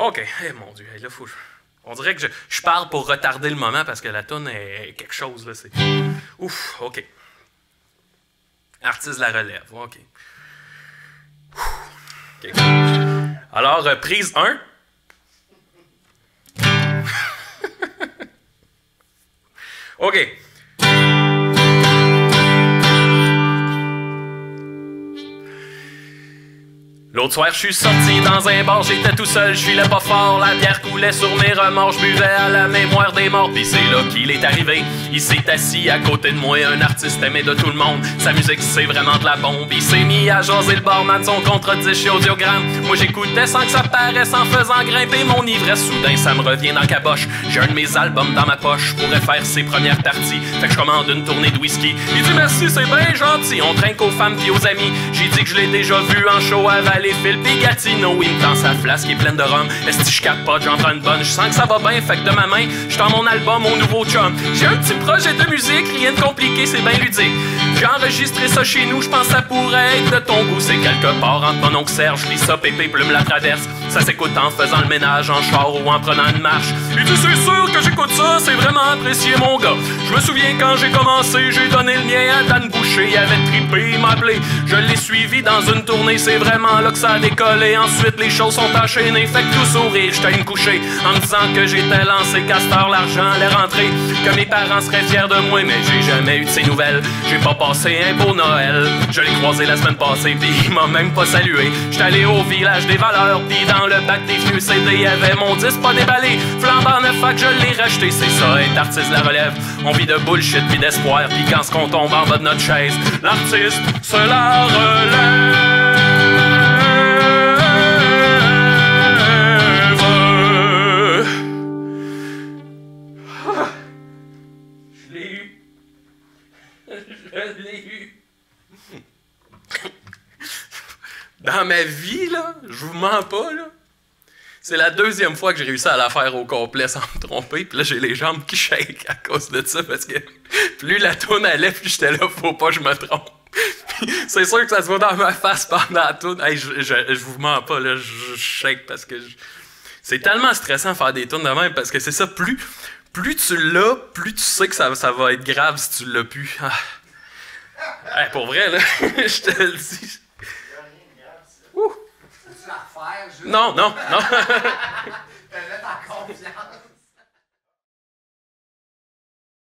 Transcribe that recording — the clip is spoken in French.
OK. Eh, mon Dieu, là, faut... On dirait que je parle pour retarder le moment parce que la toune est quelque chose, là. C'est... Ouf, OK. Artiste de la relève, OK. OK. Alors, prise 1. OK. L'autre soir, je suis sorti dans un bar, j'étais tout seul, je filais pas fort, la bière coulait sur mes remords, je buvais à la mémoire des morts, pis c'est là qu'il est arrivé. Il s'est assis à côté de moi, un artiste aimé de tout le monde, sa musique c'est vraiment de la bombe. Il s'est mis à jaser le barman, son contre-10 chez Audiogramme. Moi j'écoutais sans que ça paraisse, en faisant grimper mon ivresse. Soudain ça me revient dans la caboche, j'ai un de mes albums dans ma poche, je pourrais faire ses premières parties. Fait que je commande une tournée de whisky. Il dit merci, c'est bien gentil, on trinque aux femmes pis aux amis. J'ai dit que je l'ai déjà vu en show à les fils pis Gatineau, il me tend sa flasque qui est pleine de rhum. Est-ce que je capote, j'en prends une bonne. Je sens que ça va bien, fait que de ma main, je tends mon album au nouveau chum. J'ai un petit projet de musique, rien de compliqué, c'est bien ludique. J'ai enregistré ça chez nous, je pense que ça pourrait être de ton goût. C'est quelque part entre mon oncle Serge, lis ça, Pépé plume la traverse. Ça s'écoute en faisant le ménage, en char ou en prenant une marche. Et tu c'est sûr que j'écoute ça, c'est vraiment apprécié mon gars. Je me souviens quand j'ai commencé, j'ai donné le mien à Dan Boucher. Il avait trippé, il m'a appelé. Je l'ai suivi dans une tournée, c'est vraiment là que ça a décollé. Ensuite les choses sont enchaînées, fait que tout sourire, j'étais me coucher en me disant que j'étais lancé, castor, l'argent allait rentrer, que mes parents seraient fiers de moi, mais j'ai jamais eu de ces nouvelles. J'ai pas passé un beau Noël. Je l'ai croisé la semaine passée, pis il m'a même pas salué. J'étais allé au village des valeurs, pis dans le bac des vieux CD, y'avait mon disque pas déballé. Flambant neuf, fait que je l'ai racheté, c'est ça, être artiste la relève. On vit de bullshit pis d'espoir, pis quand ce qu'on tombe en bas de notre chaise, l'artiste se la relève. Je l'ai eu. Dans ma vie, là, je vous mens pas, là. C'est la deuxième fois que j'ai réussi à la faire au complet sans me tromper. Puis là, j'ai les jambes qui shake à cause de ça. Parce que plus la toune allait, plus j'étais là, faut pas que je me trompe. C'est sûr que ça se voit dans ma face pendant la toune. Hey, je vous mens pas, là, je shake parce que... C'est tellement stressant de faire des tounes de même parce que c'est ça, plus tu l'as, plus tu sais que ça va être grave si tu l'as plus. Ah. Hey, pour vrai, là, je te le dis. Ouh. Non.